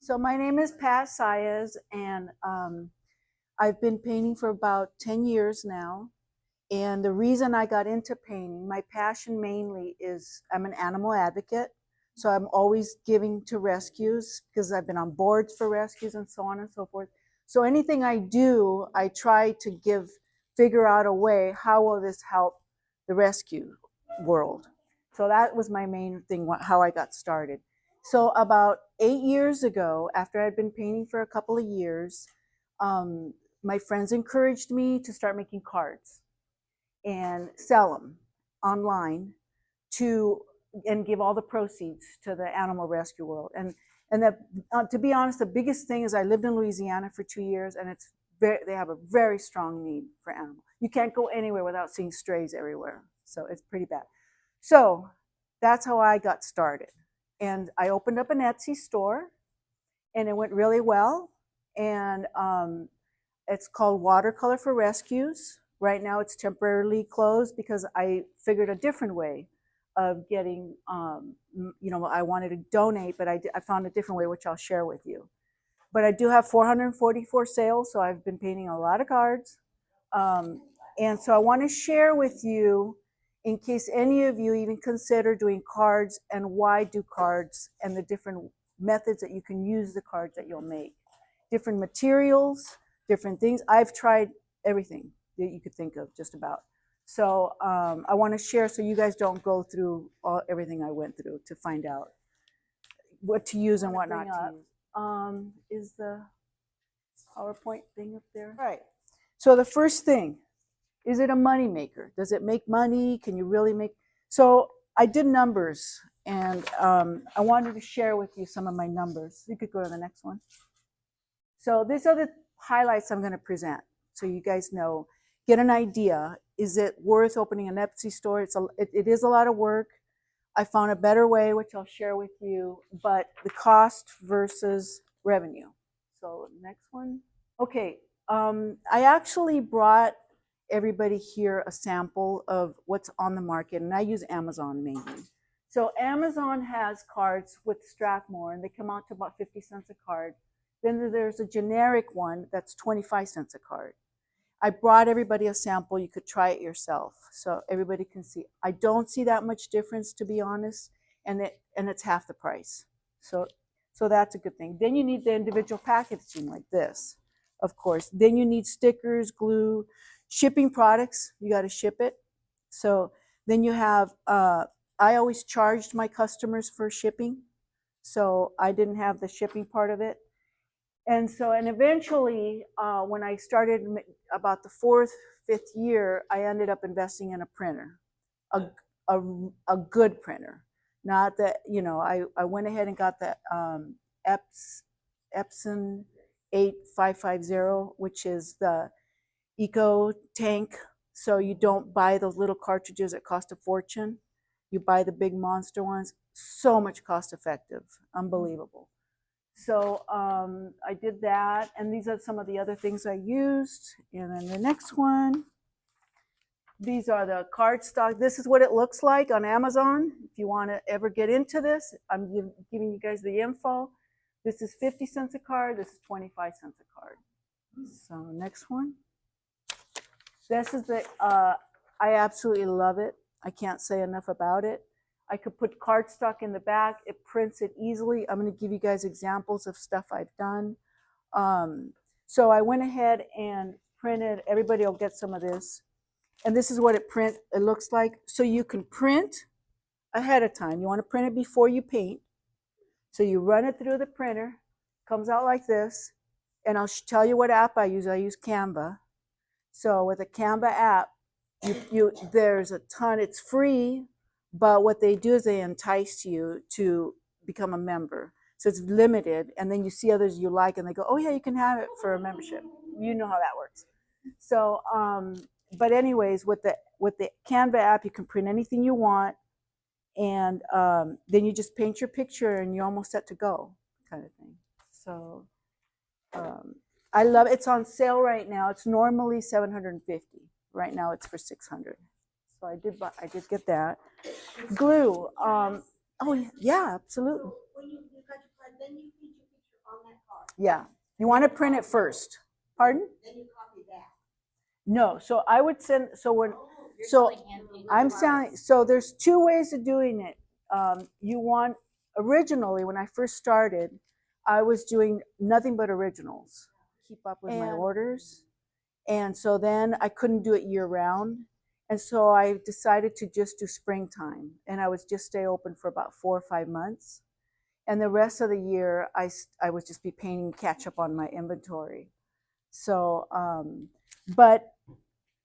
So my name is Pat Saez, and I've been painting for about 10 years now. And the reason I got into painting, my passion mainly is I'm an animal advocate. So I'm always giving to rescues because I've been on boards for rescues and so on and so forth. So anything I do, I try to figure out a way, how will this help the rescue world? So that was my main thing, how I got started. So about 8 years ago, after I'd been painting for a couple of years, um, my friends encouraged me to start making cards and sell them online to and give all the proceeds to the animal rescue world. And that, to be honest, the biggest thing is I lived in Louisiana for 2 years, and they have a very strong need for animals. You can't go anywhere without seeing strays everywhere, so it's pretty bad. So that's how I got started, and I opened up an Etsy store, and it went really well. And it's called Watercolor for Rescues. Right now it's temporarily closed because I figured a different way of getting, I wanted to donate, but I found a different way, which I'll share with you. But I do have 444 sales, so I've been painting a lot of cards. And so I want to share with you, in case any of you even consider doing cards, and why do cards, and the different methods that you can use the cards that you'll make. Different materials, different things. I've tried everything that you could think of, just about. So I want to share so you guys don't go through everything I went through to find out what to use and what not to use. Is the PowerPoint thing up there? Right. So the first thing, is it a money maker? Does it make money? Can you really make? So I did numbers, and I wanted to share with you some of my numbers. You could go to the next one. So these are the highlights I'm going to present, so you guys know, get an idea. Is it worth opening an Etsy store? It is a lot of work. I found a better way, which I'll share with you, but the cost versus revenue. So next one. Okay, I actually brought everybody here a sample of what's on the market, and I use Amazon mainly. So Amazon has cards with Strathmore, and they come out to about 50 cents a card. Then there's a generic one that's 25 cents a card. I brought everybody a sample. You could try it yourself, so everybody can see. I don't see that much difference, to be honest, and it's half the price. So that's a good thing. Then you need the individual packaging like this, of course. Then you need stickers, glue, shipping products. You got to ship it. So then you have. I always charged my customers for shipping, so I didn't have the shipping part of it. And eventually, when I started about the fourth, fifth year, I ended up investing in a printer, a, a good printer. Not that, I went ahead and got the Epson 8550, which is the Eco Tank. So you don't buy those little cartridges that cost a fortune. You buy the big monster ones. So much cost effective, unbelievable. So I did that, and these are some of the other things I used. And then the next one, these are the cardstock. This is what it looks like on Amazon. If you want to ever get into this, I'm giving you guys the info. This is 50 cents a card. This is 25 cents a card. So next one. This is I absolutely love it. I can't say enough about it. I could put cardstock in the back. It prints it easily. I'm going to give you guys examples of stuff I've done. So I went ahead and printed. Everybody will get some of this. And this is what it looks like. So you can print ahead of time. You want to print it before you paint. So you run it through the printer. Comes out like this. And I'll tell you what app I use. I use Canva. So with a Canva app, there's a ton. It's free. But what they do is they entice you to become a member. So it's limited, and then you see others you like, and they go, oh yeah, you can have it for a membership. You know how that works. So, but anyways, with the Canva app, you can print anything you want, and then you just paint your picture, and you're almost set to go, kind of thing. So I love it. It's on sale right now. It's normally $750. Right now, it's for $600. So I did get that. Glue. Oh yeah, absolutely. So when you got your card, then you print your picture on Yeah. You want to print it first. Pardon? Then you copy that. No. So I would send, so when, You're so selling hand-painted I'm cards. selling, so there's two ways of doing it. You want, originally, when I first started, I was doing nothing but originals, keep up with my orders. And so then I couldn't do it year round. And so I decided to just do springtime. And I would just stay open for about 4 or 5 months. And the rest of the year, I would just be painting catch up on my inventory. So, but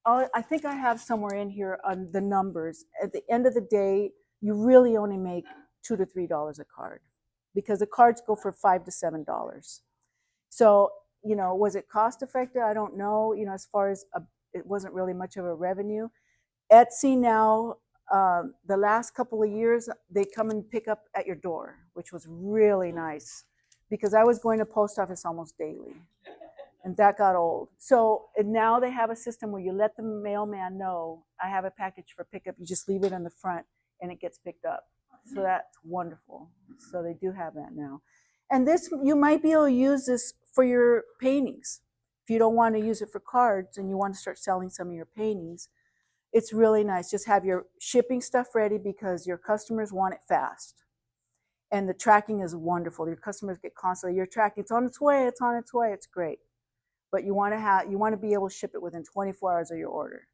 I think I have somewhere in here on the numbers. At the end of the day, you really only make $2 to $3 a card because the cards go for $5 to $7. So, was it cost effective? I don't know. As far as it wasn't really much of a revenue. Etsy now, the last couple of years, they come and pick up at your door, which was really nice because I was going to post office almost daily. And that got old. So and now they have a system where you let the mailman know I have a package for pickup. You just leave it in the front and it gets picked up. So that's wonderful. So they do have that now. And this, you might be able to use this for your paintings. If you don't want to use it for cards and you want to start selling some of your paintings, it's really nice. Just have your shipping stuff ready because your customers want it fast. And the tracking is wonderful. Your customers get constantly, your tracking, it's on its way, it's on its way, it's great. But you want to be able to ship it within 24 hours of your order,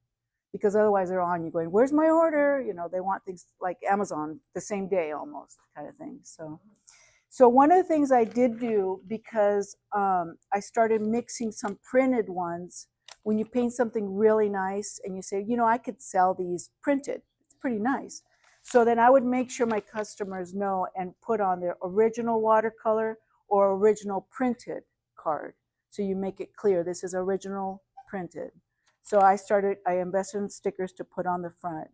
because otherwise they're on you going, where's my order? They want things like Amazon the same day almost kind of thing. So one of the things I did do, because I started mixing some printed ones. When you paint something really nice and you say, I could sell these printed, it's pretty nice. So then I would make sure my customers know and put on their original watercolor or original printed card. So you make it clear this is original printed. So I invested in stickers to put on the front.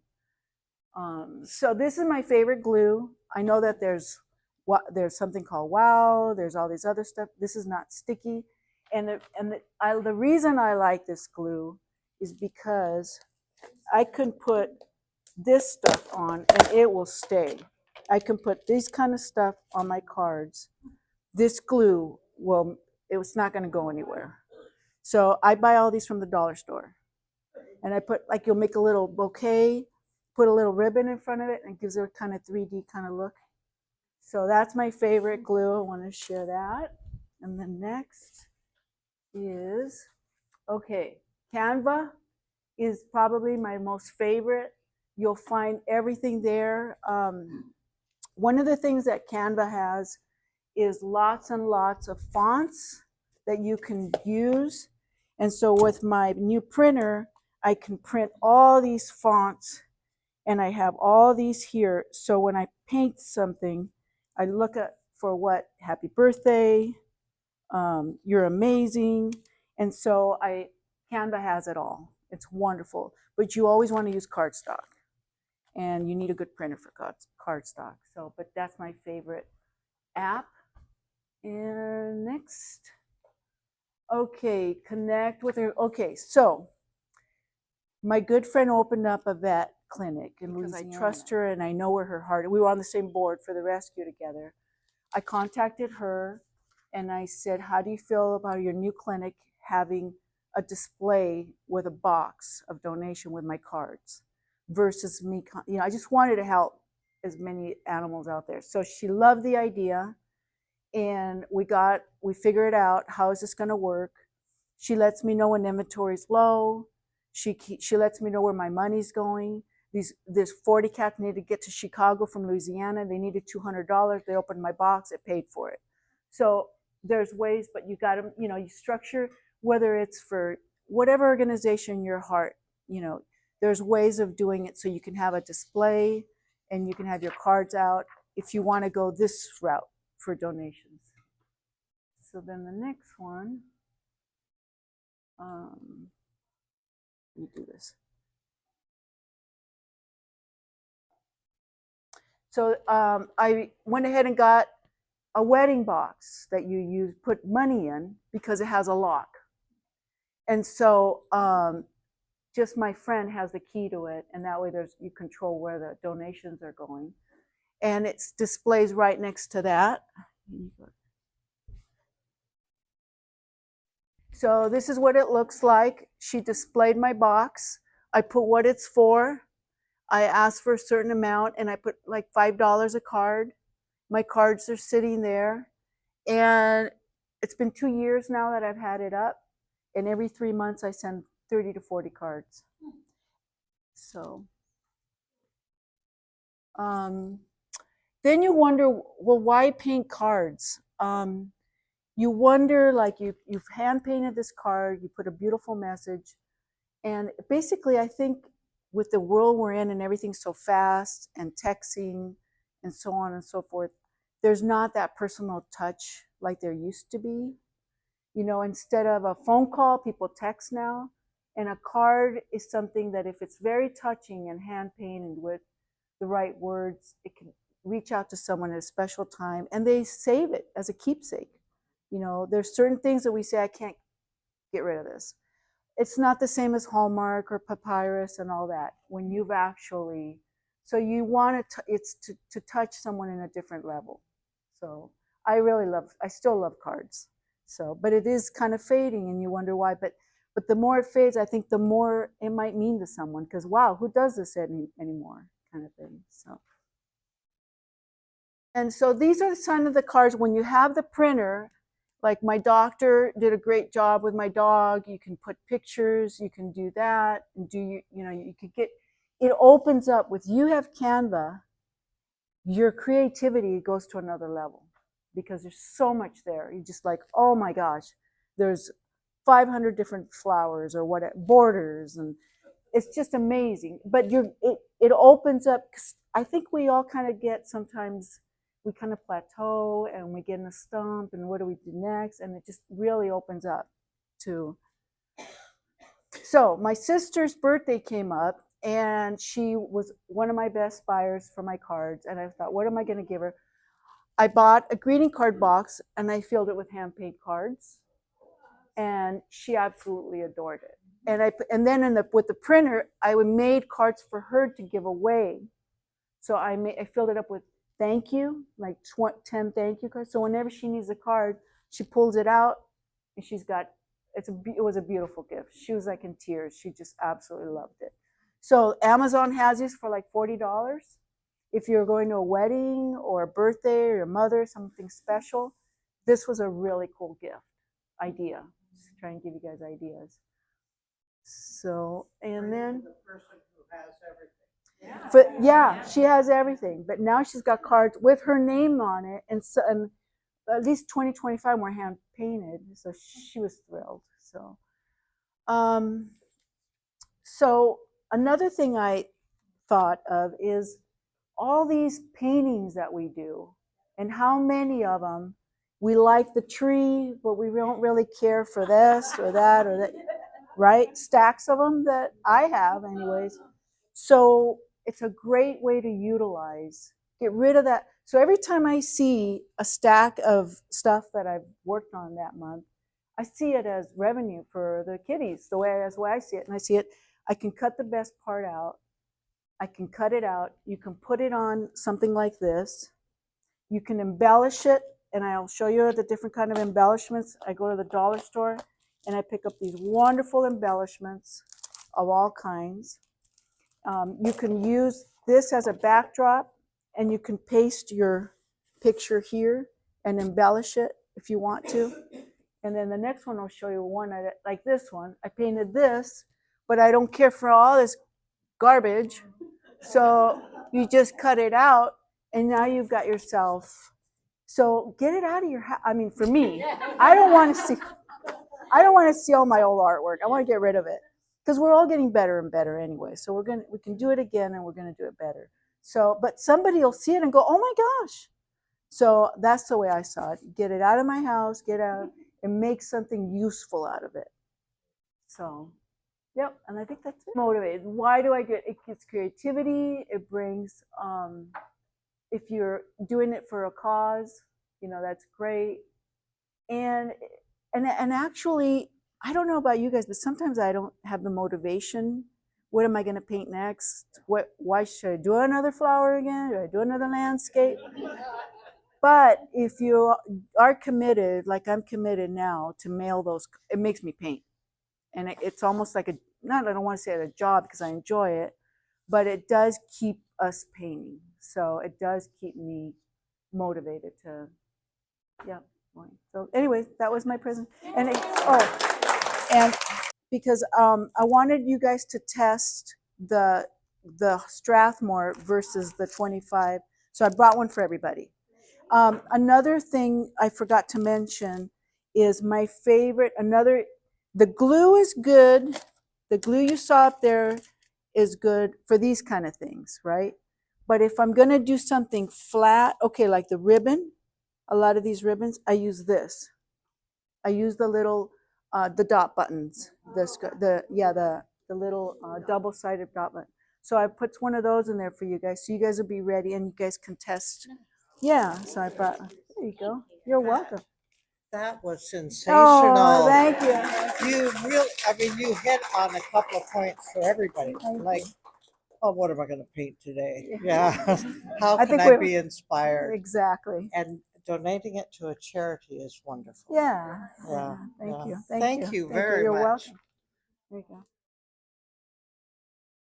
So this is my favorite glue. I know that there's something called Wow. There's all these other stuff. This is not sticky. And the reason I like this glue is because I can put this stuff on and it will stay. I can put this kind of stuff on my cards. This glue it's not going to go anywhere. So I buy all these from the dollar store. And I put, you'll make a little bouquet, put a little ribbon in front of it, and it gives it a kind of 3D kind of look. So that's my favorite glue. I want to share that. And then next is, Canva is probably my most favorite. You'll find everything there. One of the things that Canva has is lots and lots of fonts that you can use. And so with my new printer, I can print all these fonts and I have all these here. So when I paint something, I look for what happy birthday, you're amazing. And so Canva has it all. It's wonderful. But you always want to use cardstock. And you need a good printer for cardstock. But that's my favorite app. And next. Connect with her. So my good friend opened up a vet clinic in Louisiana. I trust her and I know where her heart is. We were on the same board for the rescue together. I contacted her and I said, how do you feel about your new clinic having a display with a box of donation with my cards versus me? I just wanted to help as many animals out there. So she loved the idea. And we figured out, how is this going to work? She lets me know when inventory is low. She lets me know where my money's going. There's 40 cats need to get to Chicago from Louisiana. They needed $200. They opened my box. It paid for it. So there's ways, but you got to, you structure, whether it's for whatever organization your heart, there's ways of doing it so you can have a display and you can have your cards out if you want to go this route for donations. So then the next one, let me do this. So I went ahead and got a wedding box that you put money in because it has a lock. And so just my friend has the key to it, and that way you control where the donations are going. And it displays right next to that. So this is what it looks like. She displayed my box. I put what it's for. I asked for a certain amount and I put like $5 a card. My cards are sitting there. And it's been 2 years now that I've had it up. And every 3 months I send 30 to 40 cards. So then you wonder, well, why paint cards? You wonder, like you've hand painted this card, you put a beautiful message. And basically, I think with the world we're in and everything so fast and texting and so on and so forth, there's not that personal touch like there used to be. You know, instead of a phone call, people text now. And a card is something that if it's very touching and hand painted with the right words, it can reach out to someone at a special time and they save it as a keepsake. You know, there's certain things that we say, I can't get rid of this. It's not the same as Hallmark or Papyrus and all that when you've actually, so you want it's to touch someone in a different level. So I still love cards. So, but it is kind of fading and you wonder why, but the more it fades, I think the more it might mean to someone because wow, who does this anymore kind of thing. So, and so these are some of the cards when you have the printer. Like my doctor did a great job with my dog. You can put pictures, you can do that, and you know, you could get, it opens up with, you have Canva, your creativity goes to another level because there's so much there. You're just like, oh my gosh, there's 500 different flowers or what, borders, and it's just amazing. But it opens up. I think we all kind of get sometimes, we kind of plateau and we get in a stump and what do we do next? And it just really opens up to. So my sister's birthday came up and she was one of my best buyers for my cards. And I thought, what am I going to give her? I bought a greeting card box and I filled it with hand paint cards. And she absolutely adored it. And then with the printer, I made cards for her to give away. So I filled it up with thank you, like 10 thank you cards. So whenever she needs a card, she pulls it out and she's got, it was a beautiful gift. She was like in tears. She just absolutely loved it. So Amazon has these for like $40. If you're going to a wedding or a birthday or your mother, something special, this was a really cool gift idea. Just try and give you guys ideas. So, and then the person who has everything. Yeah, she has everything, but now she's got cards with her name on it, and so, and at least 2025 were hand painted, so she was thrilled. So, so another thing I thought of is all these paintings that we do, and how many of them we like the tree, but we don't really care for this or that or that, right? Stacks of them that I have, anyways. So it's a great way to utilize, get rid of that. So every time I see a stack of stuff that I've worked on that month, I see it as revenue for the kiddies, the way I see it. And I see it, I can cut the best part out. I can cut it out. You can put it on something like this. You can embellish it, and I'll show you the different kind of embellishments. I go to the dollar store and I pick up these wonderful embellishments of all kinds. You can use this as a backdrop, and you can paste your picture here and embellish it if you want to. And then the next one, I'll show you one like this one. I painted this, but I don't care for all this garbage. So you just cut it out, and now you've got yourself. So get it out of your house. I mean, for me, I don't want to see all my old artwork. I want to get rid of it because we're all getting better and better anyway. So we can do it again, and we're gonna do it better. So, but somebody will see it and go, "Oh my gosh!" So that's the way I saw it. Get it out of my house, get out, and make something useful out of it. So, yep. And I think that's it. Motivated. Why do I do it? It gives creativity. It brings. If you're doing it for a cause, that's great. And actually, I don't know about you guys, but sometimes I don't have the motivation. What am I going to paint next? Why should I do another flower again? Should I do another landscape? But if you are committed, like I'm committed now, to mail those, it makes me paint. And it's almost like I don't want to say it a job because I enjoy it, but it does keep us painting. So it does keep me motivated to, yeah. So anyway, that was my present. And and because I wanted you guys to test the Strathmore versus the 25. So I brought one for everybody. Another thing I forgot to mention is my favorite. The glue is good. The glue you saw up there is good for these kind of things, right? But if I'm gonna do something flat, okay, like the ribbon, a lot of these ribbons, I use this. I use the little, the dot buttons, the little double-sided dot button. So I put one of those in there for you guys, so you guys will be ready and you guys can test. Yeah, so I brought, there you go. You're welcome. That was Oh, sensational. thank you. You really, I mean, you hit on a couple of points for everybody. Like, oh, what am I going to paint today? Yeah. How I can think I we're- be inspired? Exactly. And donating it to a charity is wonderful. Yeah. Yeah. Thank yeah. you. Thank you very You're much. welcome. There you go.